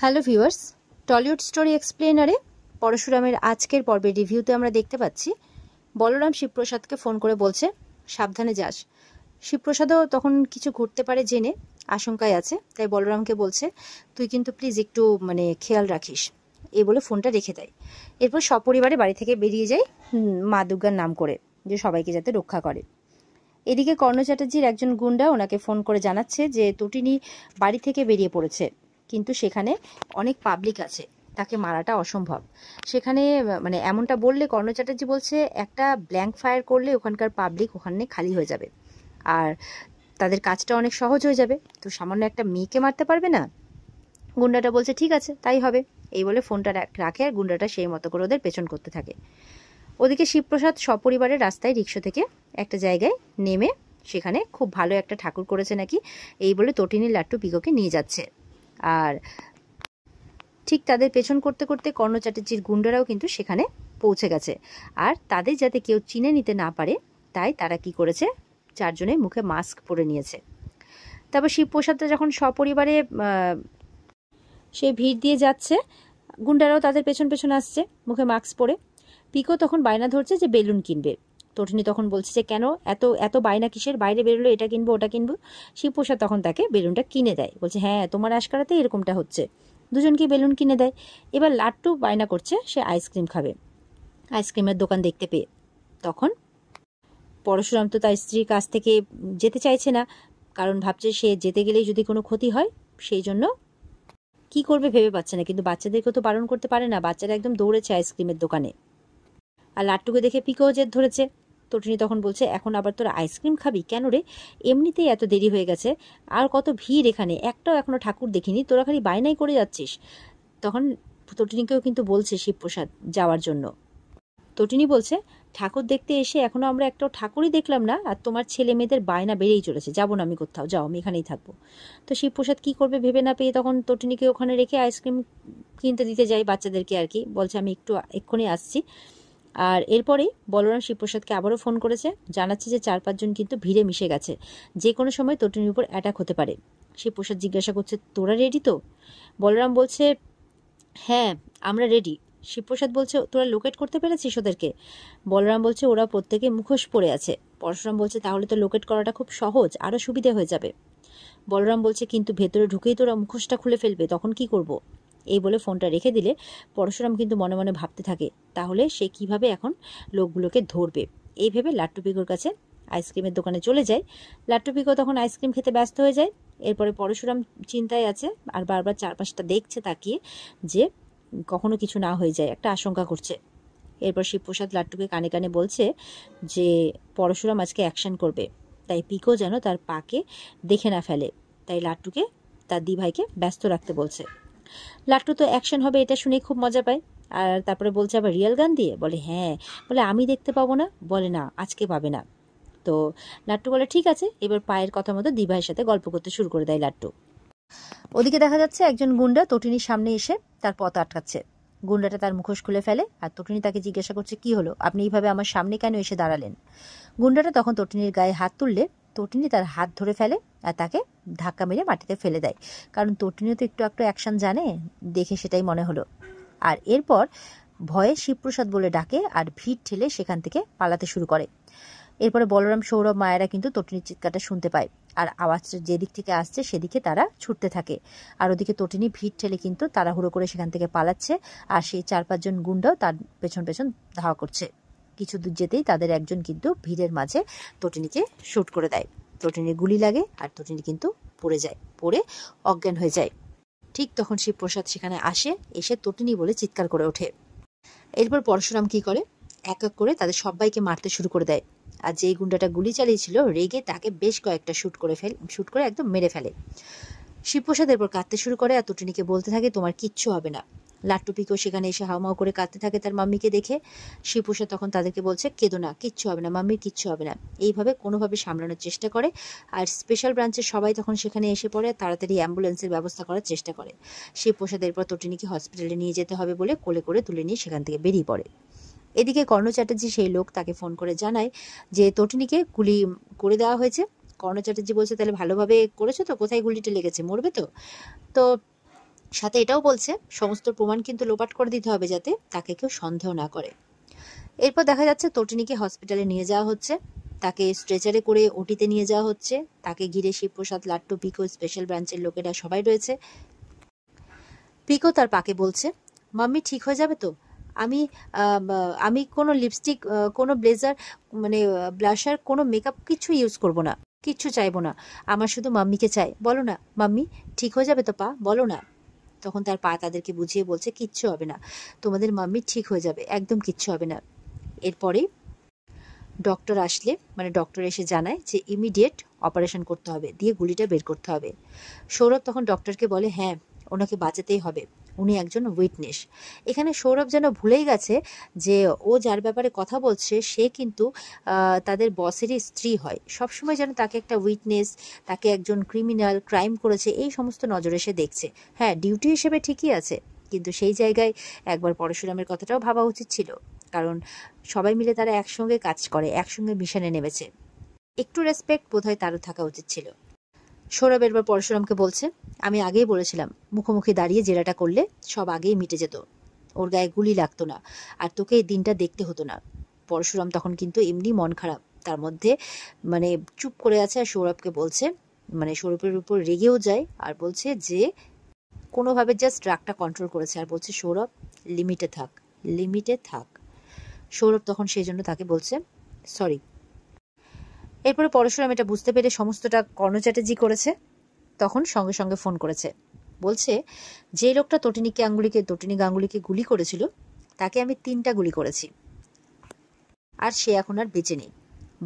Hello viewers, Tollywood story এক্সপ্লেনারে পরশুরামের আজকের পর্বের রিভিউতে আমরা দেখতে পাচ্ছি বলরাম শিবপ্রসাদকে ফোন করে বলছে সাবধানে যাস। শিবপ্রসাদও তখন কিছু ঘটতে পারে জেনে আশঙ্কায় আছে, তাই বলরামকে বলছে তুই কিন্তু প্লিজ একটু খেয়াল রাখিস। এই বলে ফোনটা রেখে দেয়। এরপর সপরিবারে বাড়ি থেকে বেরিয়ে যায় মা দুর্গার নাম করে, যে সবাইকে যাতে রক্ষা করে। এদিকে কর্ণ চ্যাটার্জির একজন গুন্ডা ওনাকে ফোন করে জানাচ্ছে যে তটিনী বাড়ি থেকে বেরিয়ে পড়েছে, কিন্তু সেখানে অনেক পাবলিক আছে, তাকে মারাটা অসম্ভব। সেখানে এমনটা বললে কর্ণ চ্যাটার্জি বলছে একটা ব্ল্যাঙ্ক ফায়ার করলে ওখানকার পাবলিক ওখানে খালি হয়ে যাবে, আর তাদের কাজটা অনেক সহজ হয়ে যাবে। তো সামান্য একটা মেয়েকে মারতে পারবে না। গুন্ডাটা বলছে ঠিক আছে তাই হবে। এই বলে ফোনটা রাখে আর গুন্ডাটা সেই মতো করে ওদের পেছন করতে থাকে। ওদিকে শিবপ্রসাদ সপরিবারের রাস্তায় রিক্সা থেকে একটা জায়গায় নেমে সেখানে খুব ভালো একটা ঠাকুর করেছে নাকি, এই বলে তটিনী লাট্টু পিকোকে নিয়ে যাচ্ছে। আর ঠিক তাদের পেছন করতে করতে কর্ণ চ্যাটার্জির গুন্ডারাও কিন্তু সেখানে পৌঁছে গেছে। আর তাদের যাতে কেউ চিনে নিতে না পারে তাই তারা কি করেছে, চারজনের মুখে মাস্ক পরে নিয়েছে। তারপর শিবপ্রসাদটা যখন সপরিবারে সে ভিড় দিয়ে যাচ্ছে, গুন্ডারাও তাদের পেছন পেছন আসছে মুখে মাস্ক পরে। পিকো তখন বায়না ধরছে যে বেলুন কিনবে। তটিনী তখন বলছে যে কেন এত এত বায়না কিসের, বাইরে বেরোলো এটা কিনবো ওটা কিনবো। শিবপ্রসাদ তখন তাকে বেলুনটা কিনে দেয়, বলছে হ্যাঁ তোমার আশকারাতে এরকমটা হচ্ছে। দুজনকে বেলুন কিনে দেয়। এবার লাট্টু বায়না করছে সে আইসক্রিম খাবে, আইসক্রিমের দোকান দেখতে পেয়ে। তখন পরশুরাম তো তার স্ত্রীর কাছ থেকে যেতে চাইছে না, কারণ ভাবছে সে যেতে গেলেই যদি কোনো ক্ষতি হয়, সেই জন্য কি করবে ভেবে পাচ্ছে না। কিন্তু বাচ্চাদেরকে তো বারণ করতে পারে না, বাচ্চারা একদম দৌড়েছে আইসক্রিমের দোকানে। আর লাট্টুকে দেখে পিকোও জেদ ধরেছে। তটিনী তখন বলছে এখন আবার তোরা আইসক্রিম খাবি কেন রে, এমনিতেই এত দেরি হয়ে গেছে, আর কত ভিড় এখানে, একটাও এখনো ঠাকুর দেখিনি, তোরা খালি বায়নাই করে যাচ্ছিস। তখন তটিনীকেও কিন্তু বলছে শিবপ্রসাদ যাওয়ার জন্য। তটিনী বলছে ঠাকুর দেখতে এসে এখনো আমরা একটাও ঠাকুরই দেখলাম না, আর তোমার ছেলে মেয়েদের বায়না বেড়েই চলেছে, যাবো না আমি কোথাও, যাও আমি এখানেই থাকবো। তো শিবপ্রসাদ কি করবে ভেবে না পেয়ে তখন তটিনীকে ওখানে রেখে আইসক্রিম কিনতে দিতে যায় বাচ্চাদেরকে আর কি, বলছে আমি এক্ষুনি আসছি। আর এরপরেই বলরাম শিবপ্রসাদকে আবারও ফোন করেছে, জানাচ্ছে যে 4-5 জন কিন্তু ভিড়ে মিশে গেছে, যে কোনো সময় তটিনীর উপর অ্যাটাক হতে পারে। শিবপ্রসাদ জিজ্ঞাসা করছে তোরা রেডি তো? বলরাম বলছে হ্যাঁ আমরা রেডি। শিবপ্রসাদ বলছে তোরা লোকেট করতে পেরেছিস ওদেরকে? বলরাম বলছে ওরা প্রত্যেকে মুখোশ পরে আছে। পরশুরাম বলছে তাহলে তো লোকেট করাটা খুব সহজ, আরও সুবিধা হয়ে যাবে। বলরাম বলছে কিন্তু ভেতরে ঢুকেই তোরা মুখোশটা খুলে ফেলবে, তখন কি করব? এই বলে ফোনটা রেখে দিলে পরশুরাম কিন্তু মনে মনে ভাবতে থাকে তাহলে সে কিভাবে এখন লোকগুলোকে ধরবে। এই ভেবে লাট্টু পিকোর কাছে আইসক্রিমের দোকানে চলে যায়। লাট্টু পিকো তখন আইসক্রিম খেতে ব্যস্ত হয়ে যায়। এরপরে পরশুরাম চিন্তায় আছে আর বারবার চারপাশটা দেখছে তাকিয়ে, যে কখনো কিছু না হয়ে যায়, একটা আশঙ্কা করছে। এরপর শিবপ্রসাদ লাট্টুকে কানে কানে বলছে যে পরশুরাম আজকে অ্যাকশন করবে, তাই পিকো যেন তার পাকে দেখে না ফেলে, তাই লাট্টুকে তার দিভাইকে ব্যস্ত রাখতে বলছে। লাট্টু তো অ্যাকশন হবে এটা শুনে খুব মজা পায়। আর তারপরে বলছে আবার রিয়েল গান দিয়ে, বলে হ্যাঁ, বলে আমি দেখতে পাবো না, বলে না আজকে পাবে না। তো লাট্টু বলে ঠিক আছে, এবার পায়ের কথা মতো দিভাইয়ের সাথে গল্প করতে শুরু করে দেয় লাট্টু। ওদিকে দেখা যাচ্ছে একজন গুন্ডা তটিনীর সামনে এসে তার পথ আটকাচ্ছে। গুন্ডাটা তার মুখোশ খুলে ফেলে আর তটিনী তাকে জিজ্ঞাসা করছে কি হলো, আপনি এইভাবে আমার সামনে কেন এসে দাঁড়ালেন? গুন্ডাটা তখন তটিনীর গায়ে হাত তুললে তটিনী তার হাত ধরে ফেলে আর তাকে ধাক্কা মেরে মাটিতে ফেলে দেয়, কারণ তটিনীও তো একটু একটু অ্যাকশন জানে, দেখে সেটাই মনে হলো। আর এরপর ভয়ে শিবপ্রসাদ বলে ডাকে আর ভিড় ঠেলে সেখান থেকে পালাতে শুরু করে। এরপরে বলরাম, সৌরভ, মায়েরা কিন্তু তটিনীর চিৎকারটা শুনতে পায়, আর আওয়াজটা যেদিক থেকে আসছে সেদিকে তারা ছুটতে থাকে। আর ওদিকে তটিনী ভিড় ঠেলে কিন্তু তাড়াহুড়ো করে সেখান থেকে পালাচ্ছে, আর সেই 4-5 জন গুন্ডাও তার পেছন পেছন ধাওয়া করছে। কিছু দূর যেতেই তাদের একজন কিন্তু ভিড়ের মাঝে তটিনীকে শুট করে দেয়। তটিনীর গুলি লাগে আর তটিনী কিন্তু পড়ে যায়, পড়ে অজ্ঞান হয়ে যায়। ঠিক তখন শিবপ্রসাদ সেখানে আসে, এসে তটিনী বলে চিৎকার করে ওঠে। এরপর পরশুরাম কি করে, এক এক করে তাদের সবাইকে মারতে শুরু করে দেয়। আর যেই গুন্ডাটা গুলি চালিয়েছিল রেগে তাকে বেশ কয়েকটা শুট করে একদম মেরে ফেলে। শিবপ্রসাদ এরপর কাঁদতে শুরু করে আর তটিনীকে বলতে থাকে তোমার কিচ্ছু হবে না। লাট্টু পিকো সেখানে এসে হাউমাউ করে কাঁদতে থাকে তার মাম্মিকে দেখে। শিবপ্রসাদ তখন তাদেরকে বলছে কেঁদো না, কিচ্ছু হবে না, মাম্মির কিচ্ছু হবে না। এইভাবে কোনোভাবে সামলানোর চেষ্টা করে। আর স্পেশাল ব্রাঞ্চের সবাই তখন সেখানে এসে পড়ে, তাড়াতাড়ি অ্যাম্বুলেন্সের ব্যবস্থা করার চেষ্টা করে। শিবপ্রসাদ এরপর তটিনীকে হসপিটালে নিয়ে যেতে হবে বলে কোলে করে তুলে নিয়ে সেখান থেকে বেরিয়ে পড়ে। এদিকে কর্ণ চ্যাটার্জি সেই লোক তাকে ফোন করে জানায় যে তটিনীকে গুলি করে দেওয়া হয়েছে। কর্ণ চ্যাটার্জি বলছে তাহলে ভালোভাবে করেছো তো, কোথায় গুলিটা লেগেছে, মরবে তো? তো সাথে এটাও বলছে সমস্ত প্রমাণ কিন্তু লোপাট করে দিতে হবে যাতে তাকে কেউ সন্দেহ না করে। এরপর দেখা যাচ্ছে তটিনীকে হসপিটালে নিয়ে যাওয়া হচ্ছে, তাকে স্ট্রেচারে করে ওটিতে নিয়ে যাওয়া হচ্ছে। তাকে ঘিরে শিবপ্রসাদ, লাট্টু, পিকো, স্পেশাল ব্রাঞ্চের লোকেরা সবাই রয়েছে। পিকো তার পাকে বলছে, মাম্মি ঠিক হয়ে যাবে তো? আমি আমি কোনো লিপস্টিক, কোনো ব্লেজার, মানে ব্লাশার, কোনো মেকআপ কিছু ইউজ করব না, কিচ্ছু চাইবো না। আমার শুধু মাম্মিকে চাই। বলো না মাম্মি, ঠিক হয়ে যাবে তো পা? বলো না। তখন তার পা তাদেরকে বুঝিয়ে বলছে, কিচ্ছু হবে না, তোমাদের মাম্মি ঠিক হয়ে যাবে, একদম কিচ্ছু হবে না। এরপরে ডক্টর আসলে, মানে ডক্টর এসে জানায় যে ইমিডিয়েট অপারেশন করতে হবে, দিয়ে গুলিটা বের করতে হবে। সৌরভ তখন ডক্টরকে বলে, হ্যাঁ ওনাকে বাঁচাতেই হবে, উনি একজন উইটনেস। এখানে সৌরভ যেন ভুলেই গেছে যে ও যার ব্যাপারে কথা বলছে সে কিন্তু তাদের বসেরই স্ত্রী হয়। সবসময় যেন তাকে একটা উইটনেস, তাকে একজন ক্রিমিনাল, ক্রাইম করেছে, এই সমস্ত নজরে সে দেখছে। হ্যাঁ, ডিউটি হিসেবে ঠিকই আছে, কিন্তু সেই জায়গায় একবার পরশুরামের কথাটাও ভাবা উচিত ছিল, কারণ সবাই মিলে তারা একসঙ্গে কাজ করে, একসঙ্গে মিশনে নেমেছে। একটু রেসপেক্ট বোধহয় তারও থাকা উচিত ছিল। সৌরভ এরবার পরশুরামকে বলছে, আমি আগেই বলেছিলাম মুখোমুখি দাঁড়িয়ে জেরাটা করলে সব আগেই মিটে যেত, ওর গায়ে গুলি লাগতো না, আর তোকে এই দিনটা দেখতে হতো না। পরশুরাম তখন কিন্তু এমনি মন খারাপ, তার মধ্যে মানে চুপ করে আছে, আর সৌরভকে বলছে, মানে সৌরভের উপর রেগেও যায়, আর বলছে যে কোনোভাবে জাস্ট রাগটা কন্ট্রোল করেছে, আর বলছে সৌরভ লিমিটে থাক, লিমিটে থাক। সৌরভ তখন সেই জন্য তাকে বলছে সরি। এরপরে পরশুরাম এটা বুঝতে পেরে সমস্তটা কর্ণ চ্যাটার্জি করেছে, তখন সঙ্গে সঙ্গে ফোন করেছে, বলছে যে লোকটা তটিনী গাঙ্গুলিকে গুলি করেছিল তাকে আমি 3টা গুলি করেছি, আর সে এখন আর বেঁচে নেই।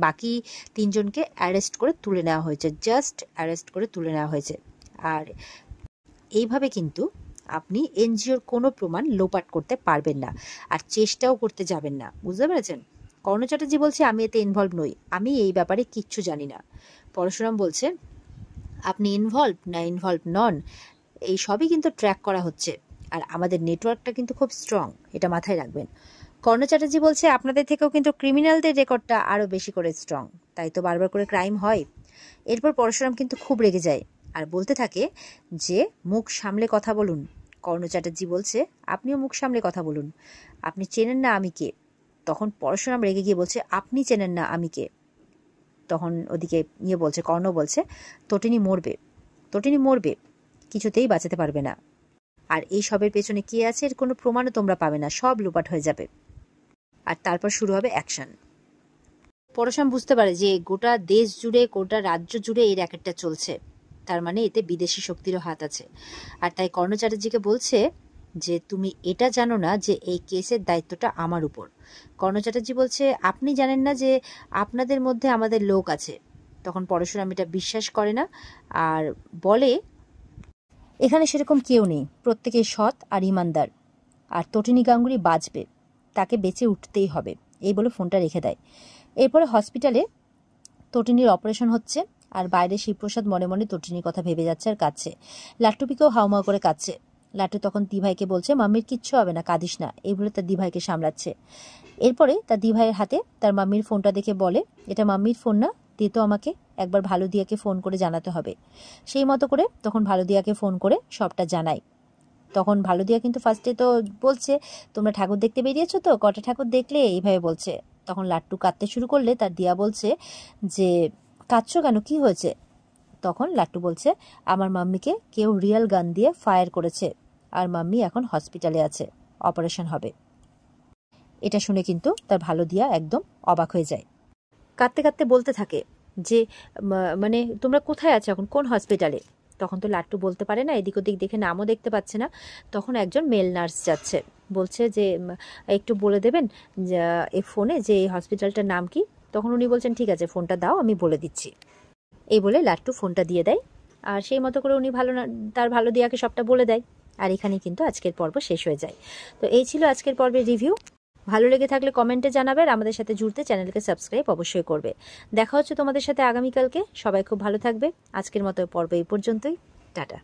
বাকি 3জনকে অ্যারেস্ট করে তুলে নেওয়া হয়েছে, জাস্ট অ্যারেস্ট করে তুলে নেওয়া হয়েছে। আর এইভাবে কিন্তু আপনি এনজিওর কোনো প্রমাণ লোপাট করতে পারবেন না, আর চেষ্টাও করতে যাবেন না, বুঝতে পেরেছেন? কর্ণ চ্যাটার্জি বলছে, আমি এতে ইনভলভ নই, আমি এই ব্যাপারে কিচ্ছু জানি না। পরশুরাম বলছে, আপনি ইনভলভ না ইনভলভ নন, এই সবই কিন্তু ট্র্যাক করা হচ্ছে, আর আমাদের নেটওয়ার্কটা কিন্তু খুব স্ট্রং, এটা মাথায় রাখবেন। কর্ণ চ্যাটার্জি বলছে, আপনাদের থেকেও কিন্তু ক্রিমিনালদের রেকর্ডটা আরও বেশি করে স্ট্রং, তাই তো বারবার করে ক্রাইম হয়। এরপর পরশুরাম কিন্তু খুব রেগে যায়, আর বলতে থাকে যে মুখ সামলে কথা বলুন। কর্ণ চ্যাটার্জি বলছে, আপনিও মুখ সামলে কথা বলুন, আপনি চেনেন না আমি কে। তখন পরশুরাম রেগে গিয়ে বলছে, আপনি চেনেন না আমি কে। তখন ওদিকে বলছে, কর্ণ বলছে, তটিনী মরবে, তটিনী মরবে, কিছুতেই বাঁচাতে পারবে না, আর এই সবের পেছনে কে আছে এর কোনো প্রমাণও তোমরা পাবে না, সব লোপাট হয়ে যাবে। আর তারপর শুরু হবে অ্যাকশন। পরশুরাম বুঝতে পারে যে গোটা দেশ জুড়ে, গোটা রাজ্য জুড়ে এই র্যাকেটটা চলছে, তার মানে এতে বিদেশি শক্তিরও হাত আছে। আর তাই কর্ণ চ্যাটার্জিকে বলছে যে তুমি এটা জানো না যে এই কেসের দায়িত্বটা আমার উপর। কর্ণ চ্যাটার্জি বলছে, আপনি জানেন না যে আপনাদের মধ্যে আমাদের লোক আছে। তখন পরশুরাম এটা বিশ্বাস করে না, আর বলে, এখানে সেরকম কেউ নেই, প্রত্যেকেই সৎ আর ইমানদার, আর তটিনী গাঙ্গুলি বাঁচবে, তাকে বেঁচে উঠতেই হবে, এই বলে ফোনটা রেখে দেয়। এরপরে হসপিটালে তটিনীর অপারেশন হচ্ছে, আর বাইরে শিবপ্রসাদ মনে মনে তটিনীর কথা ভেবে যাচ্ছে আর কাঁদছে। লাট্টুপিকেও হাউমাউ করে কাঁদছে। লাট্টু তখন দিভাইকে বলছে, মাম্মির কিচ্ছু হবে না, কাঁদিস না, এই বলে তার দিভাইকে সামলাচ্ছে। এরপরে তার দিভাইয়ের হাতে তার মাম্মির ফোনটা দেখে বলে, এটা মাম্মির ফোন না, দিয়ে তো আমাকে একবার ভালো দিয়াকে ফোন করে জানাতে হবে। সেই মতো করে তখন ভালো দিয়াকে ফোন করে সবটা জানায়। তখন ভালো দিয়া কিন্তু ফার্স্টে তো বলছে, তোমরা ঠাকুর দেখতে বেরিয়েছো তো, কটা ঠাকুর দেখলে, এইভাবে বলছে। তখন লাট্টু কাঁদতে শুরু করলে তার দিয়া বলছে যে কাঁদছো কেন, কি হয়েছে? তখন লাট্টু বলছে, আমার মাম্মিকে কেউ রিয়েল গান দিয়ে ফায়ার করেছে, আর মাম্মি এখন হসপিটালে আছে, অপারেশন হবে। এটা শুনে কিন্তু তার ভালো দিয়া একদম অবাক হয়ে যায়, কাঁদতে কাঁদতে বলতে থাকে যে মানে তোমরা কোথায় আছো এখন, কোন হসপিটালে? তখন তো লাট্টু বলতে পারে না, এদিক ওদিক দেখে নামও দেখতে পাচ্ছে না। তখন একজন মেল নার্স যাচ্ছে, বলছে যে একটু বলে দেবেন এই ফোনে যে এই হসপিটালটার নাম কি। তখন উনি বলছেন, ঠিক আছে ফোনটা দাও, আমি বলে দিচ্ছি। এই বলে লাট্টু ফোনটা দিয়ে দেয়, আর সেই মতো করে উনি তার ভালো দিয়াকে সবটা বলে দেয়। আর এখানেই কিন্তু আজকের পর্ব শেষ হয়ে যায়। তো এই ছিল আজকের পর্বের রিভিউ। ভালো লেগে থাকলে কমেন্টে জানাবে, আর আমাদের সাথে জুড়তে চ্যানেলকে সাবস্ক্রাইব অবশ্যই করবে। দেখা হচ্ছে তোমাদের সাথে আগামীকালকে। সবাই খুব ভালো থাকবে। আজকের মতো পর্ব এই পর্যন্তই। টাটা।